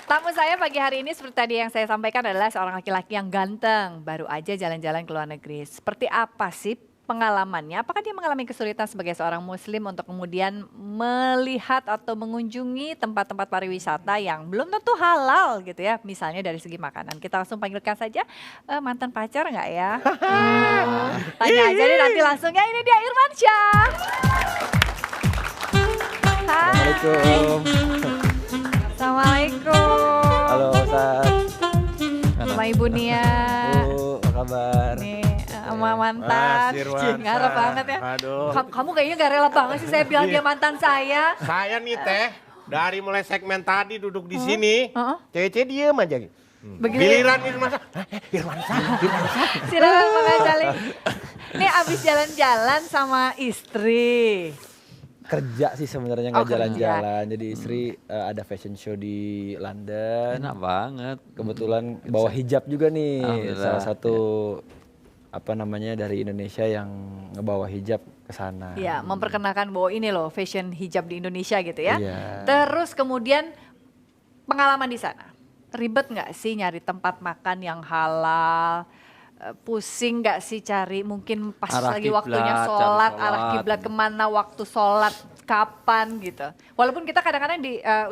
Tamu saya pagi hari ini seperti tadi yang saya sampaikan adalah seorang laki-laki yang ganteng, baru aja jalan-jalan ke luar negeri. Seperti apa sih pengalamannya? Apakah dia mengalami kesulitan sebagai seorang muslim untuk kemudian melihat atau mengunjungi tempat-tempat pariwisata yang belum tentu halal gitu ya, misalnya dari segi makanan. Kita langsung panggilkan saja mantan pacar nggak ya? Tanya aja deh nanti langsung ya, ini dia Irmansyah. Hai. Assalamualaikum. Assalamualaikum. Halo Ustaz. Sama Ibu Nia. Bu, apa kabar? Nih sama mantan. Ngarep banget ya. Aduh. Kamu kayaknya gak rela banget sih saya bilang dia mantan saya. Saya nih teh, dari mulai segmen tadi duduk di sini, cewek-cewek diem aja. Begini. Giliran Irmansyah, Irmansyah. Silakan Bang Ajali. Nih abis jalan-jalan sama istri. Kerja sih sebenarnya Oh, nggak jalan-jalan. Jadi istri ada fashion show di London. Enak banget. Kebetulan bawa hijab juga nih. Alhamdulillah, Salah satu apa namanya dari Indonesia yang ngebawa hijab ke sana. Ya, memperkenalkan bahwa ini loh fashion hijab di Indonesia gitu ya. Iya. Terus kemudian pengalaman di sana. Ribet nggak sih nyari tempat makan yang halal? Pusing nggak sih cari mungkin pas Arah lagi kiblat, waktunya cari sholat, arah sholat. kiblat kemana, waktu sholat kapan gitu. Walaupun kita kadang-kadang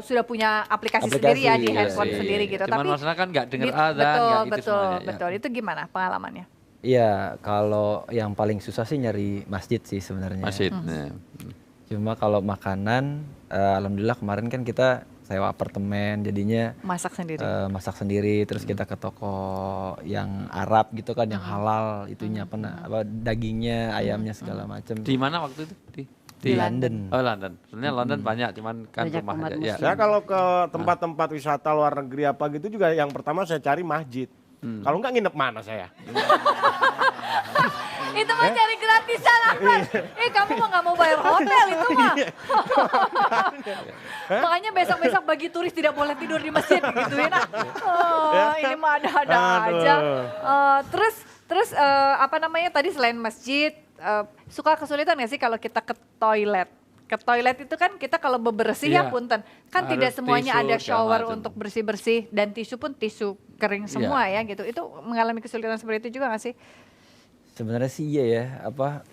sudah punya aplikasi sendiri ya di iya handphone sih. sendiri gitu. Cuman tapi maksudnya kan nggak denger di- adzan, betul, nggak itu betul, semuanya, ya. betul. Itu gimana pengalamannya? Iya, kalau yang paling susah sih nyari masjid sih sebenarnya. Masjid. Nah. Cuma kalau makanan, alhamdulillah kemarin kan kita sewa apartemen, jadinya Masak sendiri. masak sendiri. Terus kita ke toko yang Arab gitu kan, yang halal itunya apa dagingnya, ayamnya segala macam. Di mana waktu itu? Di London. Oh London. Sebenarnya London banyak, cuman kan Banyak rumah umat aja. Ya. Saya kalau ke tempat-tempat wisata luar negeri apa gitu juga yang pertama saya cari masjid. Kalau enggak nginep mana saya? Itu mah cari gratisan Ahmad. Kamu mah nggak mau bayar hotel itu mah. Makanya besok-besok bagi turis tidak boleh tidur di masjid gituin. Ini mah ada-ada aja. Terus apa namanya tadi selain masjid, suka kesulitan nggak sih kalau kita ke toilet? Ke toilet itu kan kita kalau bebersih ya Iya. punten. Kan Harus tidak semuanya tisu, ada segala shower macam. untuk bersih-bersih dan tisu pun tisu kering semua ya gitu. Itu mengalami kesulitan seperti itu juga nggak sih? Sebenarnya sih iya ya, apa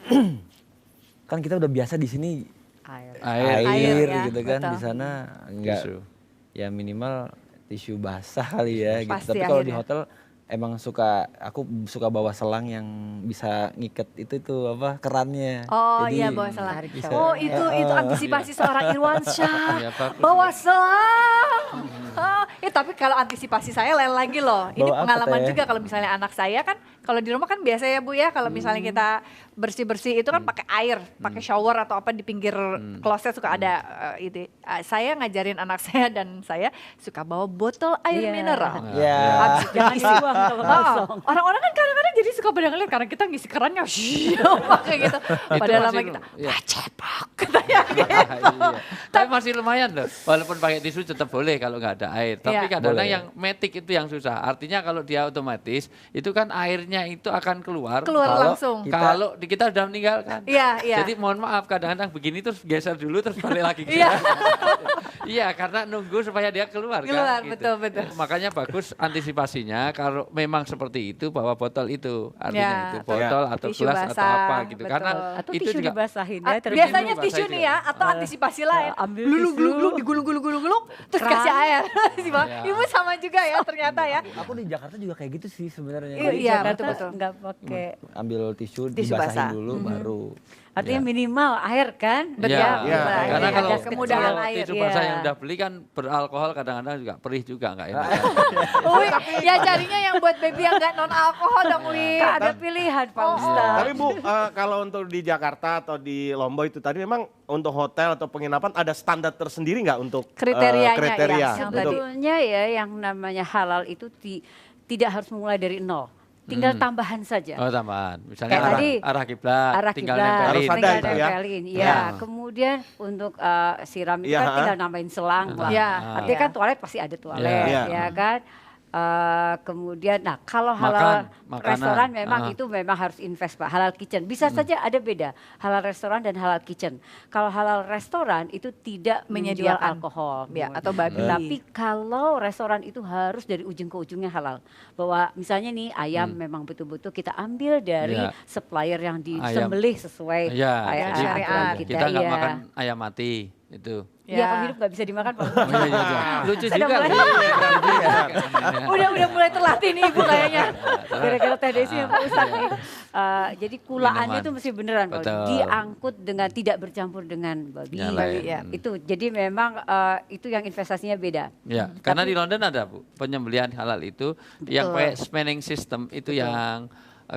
kan kita udah biasa di sini Air. air ya, gitu kan, betul. di sana enggak Tisu. ya minimal tisu basah kali ya gitu. Pasti Tapi kalau di akhirnya. hotel emang aku suka bawa selang yang bisa ngiket itu apa kerannya. Oh Jadi iya bawa selang. bisa- Oh itu antisipasi seorang Irwansyah. Iya, bagus. Bawa selang. Tapi kalau antisipasi saya lain lagi loh. Ini Bawa apa, pengalaman Teh? juga kalau misalnya anak saya kan kalau di rumah kan biasa ya Bu ya kalau misalnya kita bersih-bersih itu kan pakai air, pakai shower atau apa di pinggir kloset suka ada itu. Saya ngajarin anak saya dan saya suka bawa botol air Iya. mineral. Ya. Habis Jangan isi. dibuang kalau kosong. Orang-orang kan kadang-kadang jadi suka pada ngeliat karena kita ngisi kerannya pakai gitu. Padahal lama masih kita iya. cepak katanya gitu. Iya. Tapi masih lumayan loh. Walaupun pakai tisu tetap boleh kalau nggak ada air. Tapi Iya. kadang-kadang Boleh. yang matic itu yang susah. Artinya kalau dia otomatis itu kan airnya itu akan keluar. Keluar kalau- langsung. Kalau kita sudah meninggalkan. Iya, iya. Jadi mohon maaf kadang-kadang begini terus geser dulu terus balik lagi. ke Iya. Iya karena nunggu supaya dia keluar, Keluar, kan. betul, betul. Makanya bagus antisipasinya kalau memang seperti itu bawa botol itu. Artinya Ya, itu botol atau tisu gelas atau basah, apa gitu. betul. Karena Atau itu tisu juga dibasahin Ah, ya. terus biasanya dulu tisu bahasa nih itu. ya atau antisipasi lain. ambil Glulung-glulung tisu. digulung-gulung-gulung terus Keran. kasih air. Sih, Bang. Iya. Ibu sama juga ya ternyata ya. Aku di Jakarta juga kayak gitu sih sebenarnya. Iya, Jadi iya, Jakarta betul. nggak pakai. ambil tisu, Tisu dibasahin basah. dulu baru. Artinya Ya. minimal air kan? Betul. Iya, Iya. karena Ada kalau kemudahan kalau air. tisu basah Iya. yang udah beli kan beralkohol kadang-kadang juga perih juga nggak enak. Ui, ya carinya yang buat baby yang nggak non alkohol dong, Wi. Nggak ada pilihan Pak Ustadz. Tapi Bu, kalau untuk di Jakarta atau di Lombok itu tadi memang untuk hotel atau penginapan ada standar tersendiri nggak untuk Kriterianya, kriteria ya. Yang untuk tadi. Sebetulnya ya yang namanya halal itu tidak harus memulai dari nol. Tinggal tambahan saja. Oh tambahan, misalnya Kayak arah, tadi, arah kiblat, arah tinggal kiblat, nempelin. Harus ada tinggal itu ya. nempelin. Ya. Ya, kemudian untuk siram itu Iya, kan ha. tinggal nambahin selang lah. Iya, Artinya iya. kan toilet pasti ada toilet, Iya. ya kan. Kemudian, nah kalau halal Makanan. restoran memang itu memang harus invest Pak, halal kitchen. Bisa saja ada beda, halal restoran dan halal kitchen. Kalau halal restoran itu tidak menjual Menyediakan. alkohol. Ya, atau babi. Tapi kalau restoran itu harus dari ujung ke ujungnya halal. Bahwa misalnya nih ayam memang betul-betul kita ambil dari Ya. supplier yang disembelih sesuai Ya, jadi aturan kita nggak iya. makan ayam mati itu. Iya, Ya. kalau hidup nggak bisa dimakan Pak. Oh, iya, iya, iya. Lucu Sudah juga. mulai. Udah mulai terlatih nih Ibu kayaknya. Gara-gara Teh Desi yang Pak Ustadz nih. Jadi kulaannya Minuman. itu mesti beneran Pak. Betul. Diangkut dengan tidak bercampur dengan babi. Yang lain. Ya. Itu jadi memang itu yang investasinya beda. Ya, karena di London ada Bu, penyembelihan halal itu yang pakai spanning system itu yang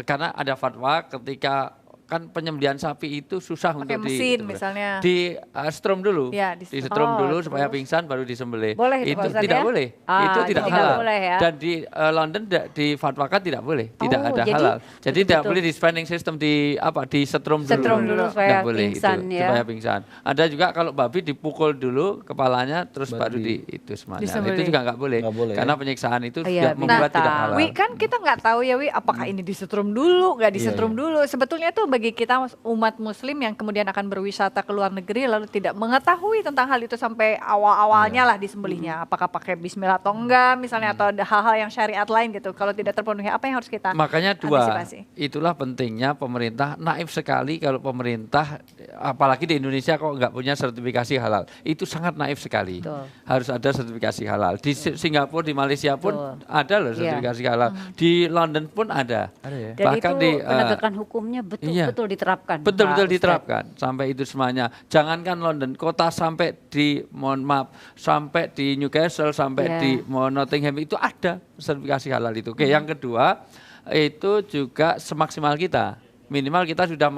karena ada fatwa ketika kan penyembelihan sapi itu susah Pakai untuk mesin misalnya. di strom dulu, Ya, di di strom Oh, dulu supaya terus? pingsan baru disembelih. Boleh itu, Pak Ustadz, tidak ya? boleh, Ah, itu tidak itu tidak halal. boleh ya. Dan di London difatwakan tidak boleh, tidak Oh, ada jadi halal. Jadi tidak betul-betul. boleh di spanning system di di strom dulu. Setrum dulu, supaya Nggak boleh pingsan itu, ya. supaya pingsan. Ada juga kalau babi dipukul dulu kepalanya terus baru di itu semuanya. Nah, disembelih. itu juga nggak boleh. Nggak boleh, Karena ya. penyiksaan itu Iya, juga membuat binatang. tidak halal. Wi, kan kita nggak tahu ya Wi, apakah ini disetrum dulu, nggak disetrum dulu. Sebetulnya tuh bagi kita umat muslim yang kemudian akan berwisata ke luar negeri lalu tidak mengetahui tentang hal itu sampai awal-awalnya lah disembelihnya. Apakah pakai bismillah atau enggak misalnya atau ada hal-hal yang syariat lain gitu. Kalau tidak terpenuhi apa yang harus kita Makanya dua, antisipasi? itulah pentingnya pemerintah, naif sekali kalau pemerintah, apalagi di Indonesia kok nggak punya sertifikasi halal. Itu sangat naif sekali. Betul. Harus ada sertifikasi halal. Di Singapura, di Malaysia pun Betul. ada loh Iya. sertifikasi halal. Di London pun ada. Ada ya? Dan Bahkan itu di penegakan hukumnya betul-betul diterapkan. Betul-betul Pak Ustadz. diterapkan sampai itu semuanya. Jangankan London, kota sampai di sampai di Newcastle, sampai Iya. di Nottingham itu ada sertifikasi halal itu. Oke, yang kedua itu juga semaksimal kita. Minimal kita sudah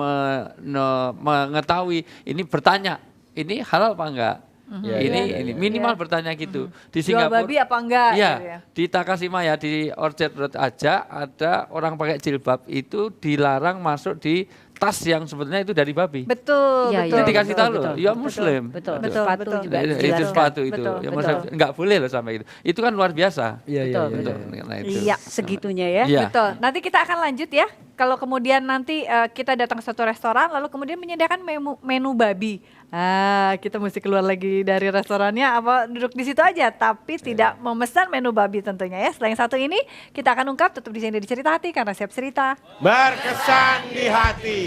mengetahui ini bertanya, ini halal apa enggak? Ini minimal bertanya gitu. Di Jual Singapura babi apa enggak? Iya, gitu ya. di Takashimaya di Orchard Road aja ada orang pakai jilbab itu dilarang masuk di tas yang sebetulnya itu dari babi. Betul, Iya, betul. Itu dikasih tahu betul, loh, betul, ya betul, Muslim. Betul, Betul, sepatu betul. juga Itu dijelaskan. sepatu itu, Betul, ya betul. Muslim nggak boleh loh sampai itu. Itu kan luar biasa. Iya, iya, Betul, iya. betul. Nah, itu. Iya, segitunya ya. Iya. Betul. Nanti kita akan lanjut ya. Kalau kemudian nanti kita datang ke suatu restoran lalu kemudian menyediakan menu babi. Kita mesti keluar lagi dari restorannya apa duduk di situ aja tapi tidak memesan menu babi tentunya ya. Setelah yang satu ini kita akan ungkap tetap di sini di Cerita Hati karena siap cerita. Berkesan di hati.